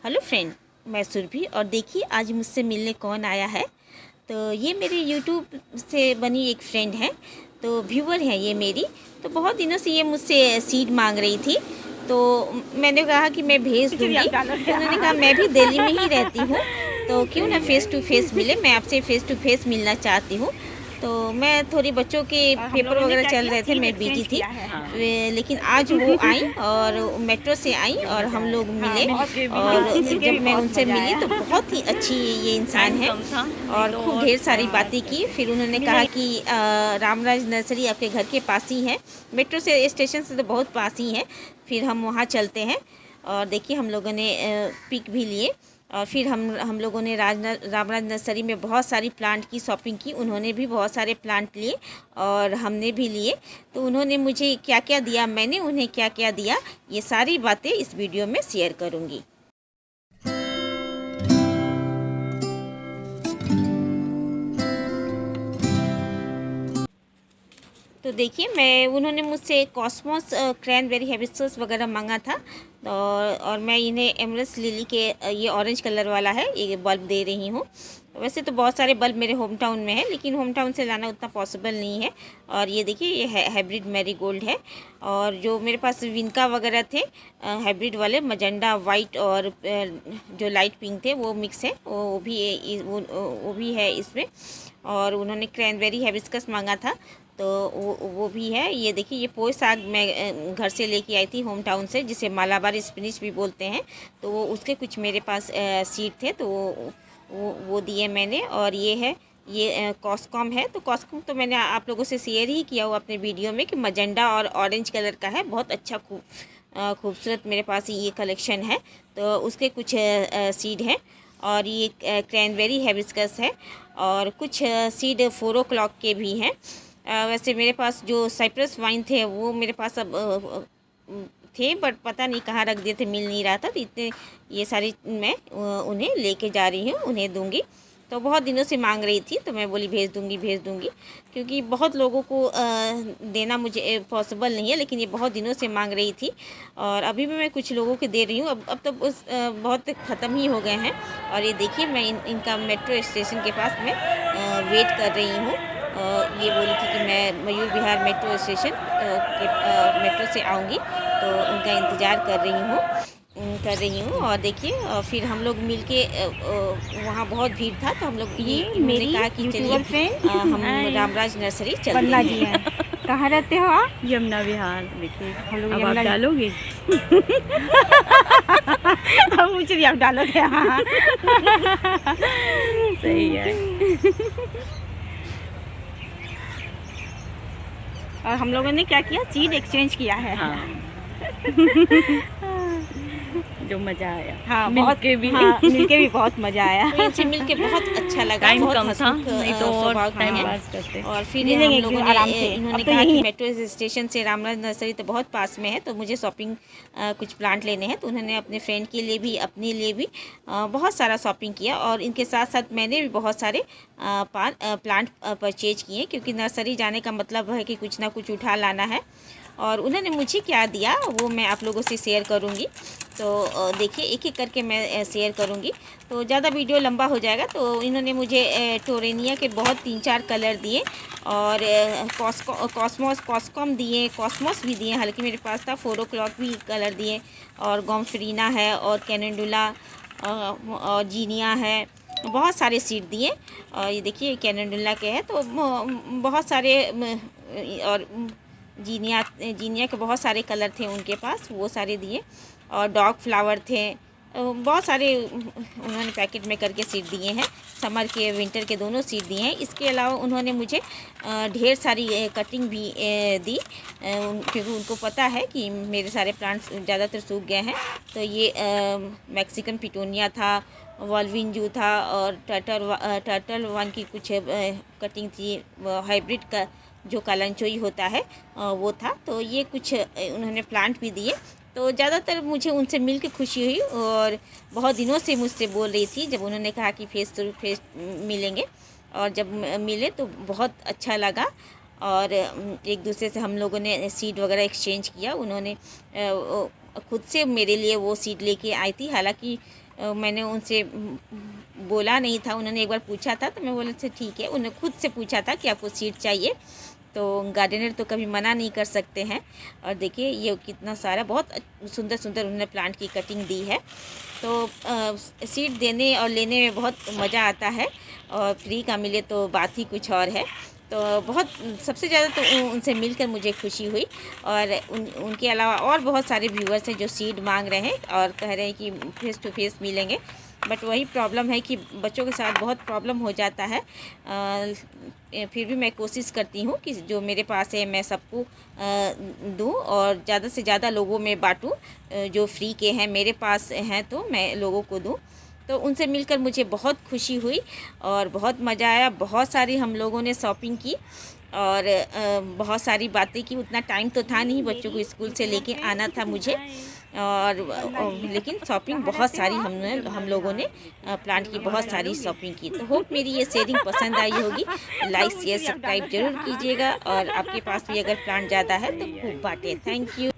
Hello friend, मैं सुरभि और देखिए आज मुझसे मिलने कौन आया है। तो ये मेरी यूट्यूब से बनी एक फ्रेंड है, तो व्यूअर है ये मेरी। तो बहुत दिनों से ये मुझसे सीड मांग रही थी, तो मैंने कहा कि मैं भेज दूँगी। तो उन्होंने कहा मैं भी दिल्ली में ही रहती हूँ, तो क्यों ना फ़ेस टू फेस मिले, मैं आपसे फ़ेस टू फेस मिलना चाहती हूँ। तो मैं थोड़ी बच्चों के पेपर वगैरह चल रहे थे, मैं बिजी थी। लेकिन आज वो आई और मेट्रो से आई और हम लोग मिले। और जब मैं उनसे मिली तो बहुत ही अच्छी ये इंसान है और खूब ढेर सारी बातें की। फिर उन्होंने कहा कि रामराज नर्सरी आपके घर के पास ही है, मेट्रो से स्टेशन से तो बहुत पास ही है, फिर हम वहाँ चलते हैं। और देखिए हम लोगों ने पिक भी लिए और फिर हम लोगों ने रामराज नर्सरी में बहुत सारी प्लांट की शॉपिंग की। उन्होंने भी बहुत सारे प्लांट लिए और हमने भी लिए। तो उन्होंने मुझे क्या क्या दिया, मैंने उन्हें क्या क्या दिया, ये सारी बातें इस वीडियो में शेयर करूँगी। तो देखिए उन्होंने मुझसे कॉस्मोस क्रैनबेरी हिबिस्कस वगैरह मांगा था। और मैं इन्हें एमरल्ड लिली के ये ऑरेंज कलर वाला है ये बल्ब दे रही हूँ। वैसे तो बहुत सारे बल्ब मेरे होम टाउन में है, लेकिन होम टाउन से लाना उतना पॉसिबल नहीं है। और ये देखिए ये हाइब्रिड मैरीगोल्ड है। और जो मेरे पास विनका वगैरह थे हाइब्रिड वाले, मजेंडा वाइट और जो लाइट पिंक थे वो मिक्स है, वो भी है इसमें। और उन्होंने क्रैनबेरी हिबिस्कस मांगा था, तो वो भी है। ये देखिए ये पोई साग मैं घर से लेके आई थी होम टाउन से, जिसे मालाबार स्पिनिच भी बोलते हैं। तो वो उसके कुछ मेरे पास सीड थे, तो वो दिए मैंने। और ये है ये कॉस्कॉम है। तो कॉस्कॉम तो मैंने आप लोगों से शेयर ही किया हुआ अपने वीडियो में कि मजेंडा और ऑरेंज कलर का है, बहुत अच्छा खूबसूरत मेरे पास ये कलेक्शन है। तो उसके कुछ सीड हैं। और ये क्रैनबेरी हिबिस्कस है और कुछ सीड 4 o'clock के भी हैं। वैसे मेरे पास जो साइप्रस वाइन थे वो मेरे पास अब थे, बट पता नहीं कहाँ रख दिए थे, मिल नहीं रहा था। तो इतने ये सारी मैं उन्हें लेके जा रही हूँ, उन्हें दूंगी। तो बहुत दिनों से मांग रही थी, तो मैं बोली भेज दूंगी, क्योंकि बहुत लोगों को देना मुझे पॉसिबल नहीं है, लेकिन ये बहुत दिनों से मांग रही थी। और अभी भी मैं कुछ लोगों को दे रही हूँ। अब तो बहुत ख़त्म ही हो गए हैं। और ये देखिए मैं इनका मेट्रो स्टेशन के पास मैं वेट कर रही हूँ। ये बोली थी कि मैं Mayur Vihar metro station metro से आऊँगी, तो उनका इंतज़ार कर रही हूँ। और देखिए फिर हम लोग मिलके वहाँ बहुत भीड़ था, तो हम लोग ये मेरी कहा कि चलिए हम रामराज नर्सरी चलते हैं। कहाँ रहते हो आप? यमुना विहार। देखिए हम लोग अब आप डालोगे। हम मुझे आप डालोगे। हाँ सही है। और हम लोगों ने क्या किया, सीड एक्सचेंज किया है। हाँ जो मज़ा आया। हाँ मिलके भी। हाँ मिलके भी बहुत मज़ा आया। तो इनसे मिलके बहुत अच्छा लगा, टाइम बहुत कम था, हंसमुख नहीं तो और स्वभाव के टाइम हैं। पास करते। और फिर हम मिलेंगे लोगों आराम ने से। इन्होंने अब तो कहा कि यही मेट्रो स्टेशन से रामराज नर्सरी तो बहुत पास में है, तो मुझे शॉपिंग कुछ प्लांट लेने हैं। तो उन्होंने अपने फ्रेंड के लिए भी अपने लिए भी बहुत सारा शॉपिंग किया। और इनके साथ साथ मैंने भी बहुत सारे प्लांट परचेज किए, क्योंकि नर्सरी जाने का मतलब है कि कुछ ना कुछ उठा लाना है। और उन्होंने मुझे क्या दिया वो मैं आप लोगों से शेयर करूंगी। तो देखिए एक एक करके मैं शेयर करूंगी, तो ज़्यादा वीडियो लंबा हो जाएगा। तो इन्होंने मुझे टोरेनिया के बहुत 3-4 कलर दिए। और कॉस्कॉम दिए, कॉस्मोस भी दिए, हालांकि मेरे पास था 4 o'clock भी कलर दिए। और गॉम्फ्रीना है और कैनेडुला और जीनिया है, बहुत सारे सीड दिए। और ये देखिए कैनेडुला के हैं, तो बहुत सारे और जीनिया के बहुत सारे कलर थे उनके पास, वो सारे दिए। और डॉग फ्लावर थे, बहुत सारे उन्होंने पैकेट में करके सीड दिए हैं। समर के विंटर के दोनों सीड दिए हैं। इसके अलावा उन्होंने मुझे ढेर सारी कटिंग भी दी, क्योंकि उनको पता है कि मेरे सारे प्लांट्स ज़्यादातर सूख गए हैं। तो ये मैक्सिकन पिटोनिया था, वॉल्विंजू था, और टर्टल वन की कुछ कटिंग थी, हाइब्रिड का जो कालंचोई होता है वो था। तो ये कुछ उन्होंने प्लांट भी दिए। तो ज़्यादातर मुझे उनसे मिल के खुशी हुई, और बहुत दिनों से मुझसे बोल रही थी। जब उन्होंने कहा कि फेस टू फेस मिलेंगे, और जब मिले तो बहुत अच्छा लगा। और एक दूसरे से हम लोगों ने सीड वगैरह एक्सचेंज किया। उन्होंने खुद से मेरे लिए वो सीड लेके आई थी। हालांकि मैंने उनसे बोला नहीं था, उन्होंने एक बार पूछा था तो मैं बोले थे ठीक है। उन्होंने खुद से पूछा था कि आपको सीड चाहिए, तो गार्डनर तो कभी मना नहीं कर सकते हैं। और देखिए ये कितना सारा बहुत सुंदर सुंदर उन्होंने प्लांट की कटिंग दी है। तो सीड देने और लेने में बहुत मज़ा आता है, और फ्री का मिले तो बात ही कुछ और है। तो बहुत सबसे ज़्यादा तो उनसे मिलकर मुझे खुशी हुई। और उनके अलावा और बहुत सारे व्यूअर्स हैं जो सीड मांग रहे हैं और कह रहे हैं कि फेस टू फेस मिलेंगे, बट वही प्रॉब्लम है कि बच्चों के साथ बहुत प्रॉब्लम हो जाता है। फिर भी मैं कोशिश करती हूँ कि जो मेरे पास है मैं सबको दूँ और ज़्यादा से ज़्यादा लोगों में बांटूँ। जो फ्री के हैं मेरे पास हैं तो मैं लोगों को दूँ। तो उनसे मिलकर मुझे बहुत खुशी हुई और बहुत मज़ा आया। बहुत सारी हम लोगों ने शॉपिंग की और बहुत सारी बातें की। उतना टाइम तो था नहीं, बच्चों को स्कूल से लेके आना था मुझे, और लेकिन शॉपिंग बहुत सारी हम लोगों ने प्लांट की बहुत सारी शॉपिंग की। तो होप मेरी ये शेयरिंग पसंद आई होगी। लाइक शेयर सब्सक्राइब जरूर कीजिएगा, और आपके पास भी अगर प्लांट ज़्यादा है तो खूब बांटें। Thank you.